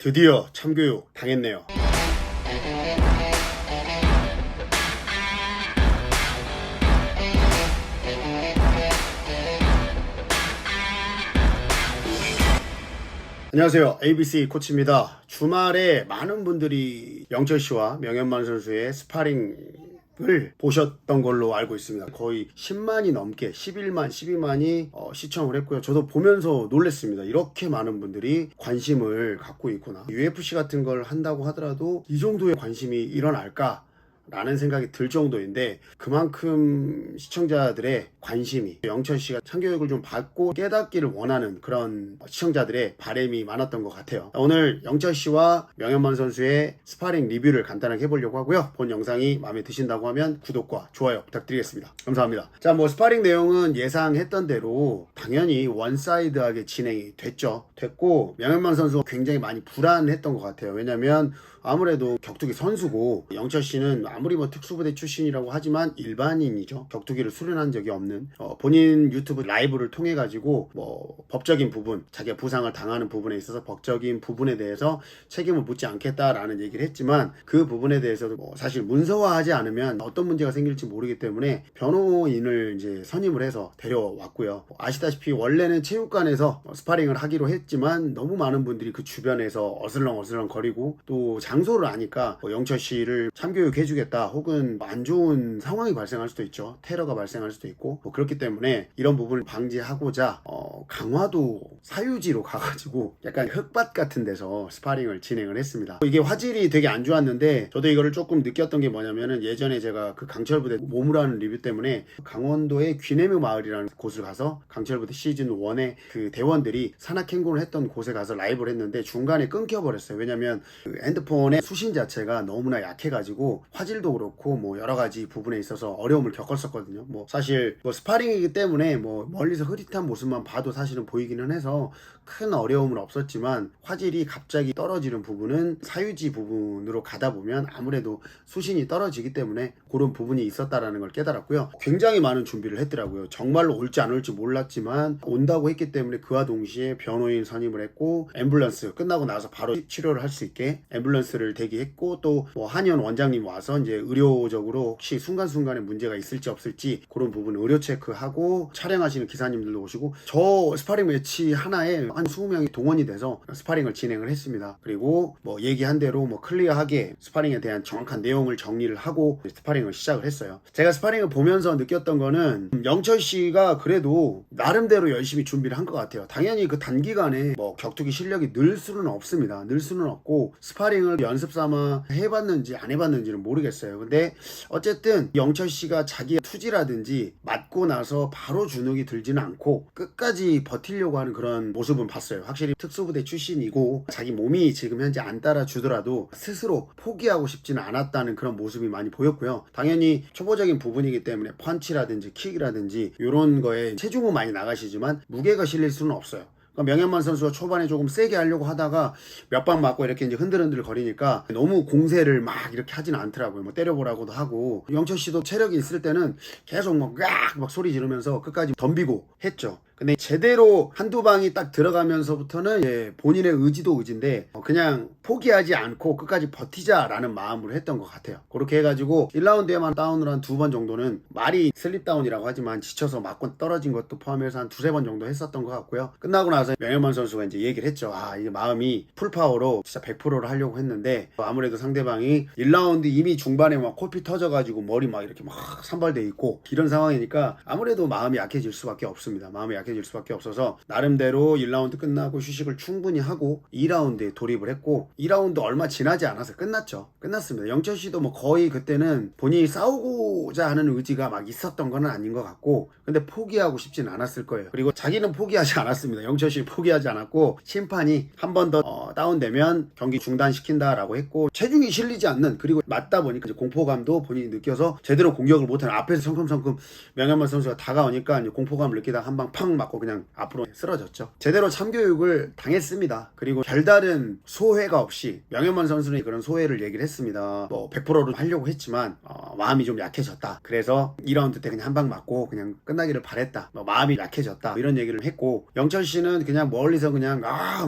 드디어 참교육 당했네요. 안녕하세요. ABC 코치입니다. 주말에 많은 분들이 영철 씨와 명현만 선수의 스파링을 보셨던 걸로 알고 있습니다. 거의 10만이 넘게 11만, 12만이 시청을 했고요. 저도 보면서 놀랐습니다. 이렇게 많은 분들이 관심을 갖고 있구나. UFC 같은 걸 한다고 하더라도 이 정도의 관심이 일어날까? 라는 생각이 들 정도인데, 그만큼 시청자들의 관심이, 영철 씨가 참교육을 좀 받고 깨닫기를 원하는 그런 시청자들의 바람이 많았던 것 같아요. 오늘 영철 씨와 명현만 선수의 스파링 리뷰를 간단하게 해보려고 하고요. 본 영상이 마음에 드신다고 하면 구독과 좋아요 부탁드리겠습니다. 감사합니다. 자, 스파링 내용은 예상했던 대로 당연히 원사이드하게 진행이 됐고, 명현만 선수가 굉장히 많이 불안했던 것 같아요. 왜냐면 아무래도 격투기 선수고, 영철 씨는 아무리 특수부대 출신이라고 하지만 일반인이죠. 격투기를 수련한 적이 없는, 본인 유튜브 라이브를 통해 가지고 법적인 부분, 자기가 부상을 당하는 부분에 있어서 법적인 부분에 대해서 책임을 묻지 않겠다라는 얘기를 했지만, 그 부분에 대해서도 사실 문서화하지 않으면 어떤 문제가 생길지 모르기 때문에 변호인을 이제 선임을 해서 데려왔고요. 아시다시피 원래는 체육관에서 스파링을 하기로 했지만 너무 많은 분들이 그 주변에서 어슬렁어슬렁 거리고, 또 장소를 아니까 영철 씨를 참교육 해주겠다, 혹은 안 좋은 상황이 발생할 수도 있죠. 테러가 발생할 수도 있고, 그렇기 때문에 이런 부분을 방지하고자 강화도 사유지로 가가지고 약간 흙밭 같은 데서 스파링을 진행을 했습니다. 이게 화질이 되게 안 좋았는데, 저도 이거를 조금 느꼈던 게 뭐냐면은, 예전에 제가 그 강철부대 몸으로하는 리뷰 때문에 강원도의 귀내묘 마을이라는 곳을 가서 강철부대 시즌 1의 그 대원들이 산악행군을 했던 곳에 가서 라이브를 했는데 중간에 끊겨버렸어요. 왜냐면 그 핸드폰의 수신 자체가 너무나 약해가지고 화질도 그렇고 여러 가지 부분에 있어서 어려움을 겪었었거든요. 사실 스파링이기 때문에 멀리서 흐릿한 모습만 봐도 사실은 보이기는 해서 큰 어려움은 없었지만, 화질이 갑자기 떨어지는 부분은 사유지 부분으로 가다 보면 아무래도 수신이 떨어지기 때문에 그런 부분이 있었다라는 걸 깨달았고요. 굉장히 많은 준비를 했더라고요. 정말로 올지 안 올지 몰랐지만 온다고 했기 때문에 그와 동시에 변호인 선임을 했고, 앰뷸런스 끝나고 나서 바로 치료를 할 수 있게 앰뷸런스를 대기했고, 또 한의원 원장님 와서 이제 의료적으로 혹시 순간순간에 문제가 있을지 없을지 그런 부분 의료 체크하고, 촬영하시는 기사님들도 오시고, 저 스파링 매치 하나에 한 20명이 동원이 돼서 스파링을 진행을 했습니다. 그리고 얘기한 대로 클리어하게 스파링에 대한 정확한 내용을 정리를 하고 스파링을 시작을 했어요. 제가 스파링을 보면서 느꼈던 거는, 영철 씨가 그래도 나름대로 열심히 준비를 한 것 같아요. 당연히 그 단기간에 격투기 실력이 늘 수는 없습니다. 늘 수는 없고, 스파링을 연습 삼아 해봤는지 안 해봤는지는 모르겠어요. 근데 어쨌든 영철 씨가 자기의 투지라든지 맞고 나서 바로 주눅이 들지는 않고 끝까지 버티려고 하는 그런 모습은 봤어요. 확실히 특수부대 출신이고 자기 몸이 지금 현재 안 따라주더라도 스스로 포기하고 싶지는 않았다는 그런 모습이 많이 보였고요. 당연히 초보적인 부분이기 때문에 펀치라든지 킥이라든지 이런 거에 체중은 많이 나가시지만 무게가 실릴 수는 없어요. 명현만 선수가 초반에 조금 세게 하려고 하다가 몇 방 맞고 이렇게 이제 흔들흔들 거리니까 너무 공세를 막 이렇게 하지는 않더라고요. 때려보라고도 하고, 영철 씨도 체력이 있을 때는 계속 막 소리 지르면서 끝까지 덤비고 했죠. 근데 제대로 한두 방이 딱 들어가면서부터는 본인의 의지도 의지인데 그냥 포기하지 않고 끝까지 버티자라는 마음으로 했던 것 같아요. 그렇게 해가지고 1라운드에만 다운을 한 2번 정도는, 말이 슬립 다운이라고 하지만 지쳐서 맞고 떨어진 것도 포함해서 한 2-3번 정도 했었던 것 같고요. 끝나고 나서 명현만 선수가 이제 얘기를 했죠. 이제 마음이 풀파워로 진짜 100%를 하려고 했는데, 아무래도 상대방이 1라운드 이미 중반에 코피 터져가지고 머리 이렇게 산발돼 있고 이런 상황이니까 아무래도 마음이 약해질 수밖에 없습니다. 마음이 약해질 수밖에 없어서 나름대로 1라운드 끝나고 휴식을 충분히 하고 2라운드에 돌입을 했고, 2라운드 얼마 지나지 않아서 끝났습니다. 영철 씨도 거의 그때는 본인이 싸우고자 하는 의지가 있었던 건 아닌 것 같고, 근데 포기하고 싶진 않았을 거예요. 그리고 자기는 포기하지 않았습니다. 영철 씨 포기하지 않았고, 심판이 한 번 더 다운되면 경기 중단시킨다라고 했고, 체중이 실리지 않는, 그리고 맞다 보니까 이제 공포감도 본인이 느껴서 제대로 공격을 못하는, 앞에서 성큼성큼 명현만 선수가 다가오니까 이제 공포감을 느끼다가 한 방 팡 방 맞고 그냥 앞으로 쓰러졌죠. 제대로 참교육을 당했습니다. 그리고 별다른 소회가 없이 명현만 선수는 그런 소회를 얘기를 했습니다. 뭐 100%로 하려고 했지만 마음이 좀 약해졌다. 그래서 2라운드 때 그냥 한 방 맞고 그냥 끝나기를 바랬다. 마음이 약해졌다. 이런 얘기를 했고, 영철 씨는 그냥 멀리서 그냥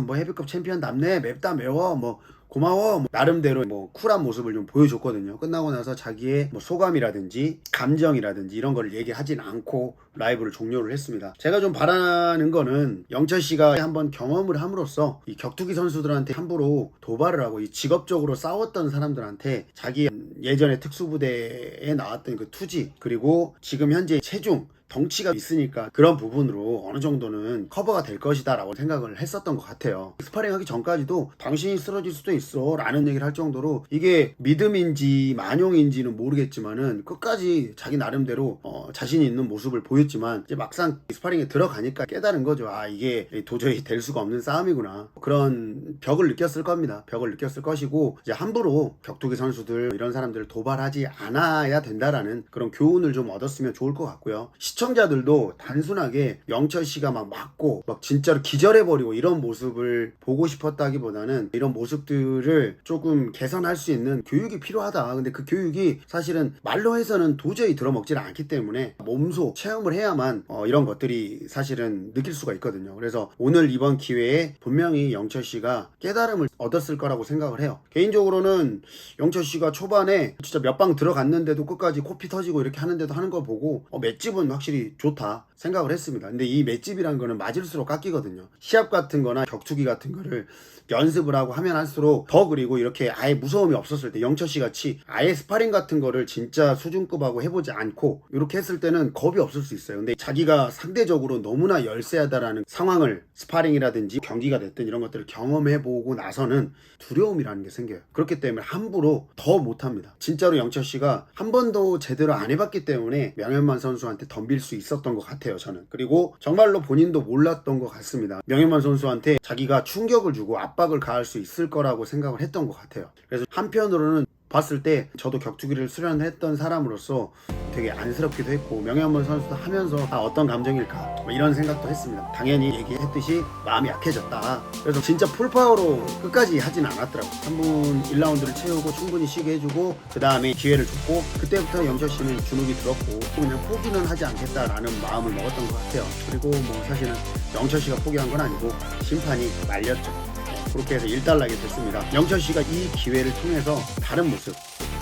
뭐 헤비급 챔피언답네, 맵다 매워, 뭐 고마워, 나름대로 쿨한 모습을 좀 보여줬거든요. 끝나고 나서 자기의 소감이라든지 감정이라든지 이런 걸 얘기하진 않고 라이브를 종료를 했습니다. 제가 좀 바라는 거는 영철 씨가 한번 경험을 함으로써 이 격투기 선수들한테 함부로 도발을 하고 이 직업적으로 싸웠던 사람들한테 자기 예전에 특수부대에 나왔던 그 투지, 그리고 지금 현재 체중, 덩치가 있으니까 그런 부분으로 어느 정도는 커버가 될 것이다 라고 생각을 했었던 것 같아요. 스파링 하기 전까지도 당신이 쓰러질 수도 있어 라는 얘기를 할 정도로, 이게 믿음인지 만용인지는 모르겠지만은 끝까지 자기 나름대로 자신이 있는 모습을 보였지만, 이제 막상 스파링에 들어가니까 깨달은 거죠. 이게 도저히 될 수가 없는 싸움이구나. 그런 벽을 느꼈을 겁니다. 벽을 느꼈을 것이고, 이제 함부로 격투기 선수들 이런 사람들을 도발하지 않아야 된다라는 그런 교훈을 좀 얻었으면 좋을 것 같고요. 시청자들도 단순하게 영철 씨가 막 맞고 막 진짜로 기절해버리고 이런 모습을 보고 싶었다기보다는 이런 모습들을 조금 개선할 수 있는 교육이 필요하다. 근데 그 교육이 사실은 말로 해서는 도저히 들어먹질 않기 때문에 몸소 체험을 해야만 이런 것들이 사실은 느낄 수가 있거든요. 그래서 오늘 이번 기회에 분명히 영철 씨가 깨달음을 얻었을 거라고 생각을 해요. 개인적으로는 영철 씨가 초반에 진짜 몇 방 들어갔는데도 끝까지 코피 터지고 이렇게 하는데도 하는 거 보고 맷집은 확실히 좋다 생각을 했습니다. 근데 이 맷집이란 거는 맞을수록 깎이거든요. 시합 같은 거나 격투기 같은 거를 연습을 하고 하면 할수록 더, 그리고 이렇게 아예 무서움이 없었을 때 영철 씨 같이 아예 스파링 같은 거를 진짜 수준급하고 해보지 않고 이렇게 했을 때는 겁이 없을 수 있어요. 근데 자기가 상대적으로 너무나 열세하다라는 상황을 스파링이라든지 경기가 됐든 이런 것들을 경험해보고 나서는 두려움이라는 게 생겨요. 그렇기 때문에 함부로 더 못합니다. 진짜로 영철 씨가 한 번도 제대로 안 해봤기 때문에 명현만 선수한테 덤빌 수 있었던 것 같아요, 저는. 그리고 정말로 본인도 몰랐던 것 같습니다. 명현만 선수한테 자기가 충격을 주고 압박을 가할 수 있을 거라고 생각을 했던 것 같아요. 그래서 한편으로는 봤을 때 저도 격투기를 수련했던 사람으로서 되게 안쓰럽기도 했고, 명현만 선수도 하면서 어떤 감정일까 이런 생각도 했습니다. 당연히 얘기했듯이 마음이 약해졌다. 그래서 진짜 풀파워로 끝까지 하진 않았더라고요. 3분 1라운드를 채우고 충분히 쉬게 해주고 그 다음에 기회를 줬고, 그때부터 영철 씨는 주눅이 들었고 그냥 포기는 하지 않겠다라는 마음을 먹었던 것 같아요. 그리고 사실은 영철 씨가 포기한 건 아니고 심판이 말렸죠. 그렇게 해서 일단락이 됐습니다. 영철 씨가 이 기회를 통해서 다른 모습,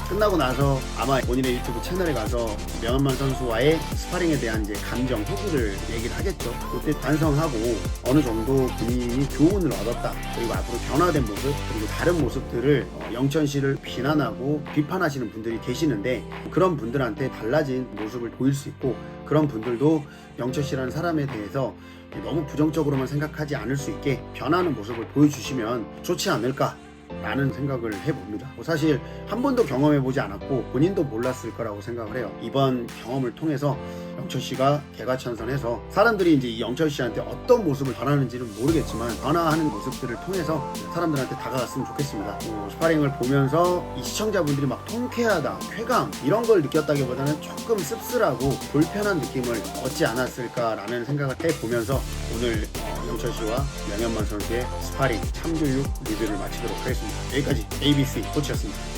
끝나고 나서 아마 본인의 유튜브 채널에 가서 명현만 선수와의 스파링에 대한 이제 감정, 후기를 얘기를 하겠죠. 그때 반성하고 어느 정도 본인이 교훈을 얻었다, 그리고 앞으로 변화된 모습, 그리고 다른 모습들을 영철 씨를 비난하고 비판하시는 분들이 계시는데, 그런 분들한테 달라진 모습을 보일 수 있고, 그런 분들도 영철 씨라는 사람에 대해서 너무 부정적으로만 생각하지 않을 수 있게 변하는 모습을 보여주시면 좋지 않을까 라는 생각을 해봅니다. 사실 한 번도 경험해보지 않았고 본인도 몰랐을 거라고 생각을 해요. 이번 경험을 통해서 영철 씨가 개과천선해서 사람들이 이제 이 영철 씨한테 어떤 모습을 변하는지는 모르겠지만 변화하는 모습들을 통해서 사람들한테 다가갔으면 좋겠습니다. 스파링을 보면서 이 시청자분들이 막 통쾌하다, 쾌감 이런 걸 느꼈다기보다는 조금 씁쓸하고 불편한 느낌을 얻지 않았을까라는 생각을 해보면서 오늘 영철 씨와 명현만 선수의 스파링 참교육 리뷰를 마치도록 하겠습니다. 여기까지 ABC 코치였습니다.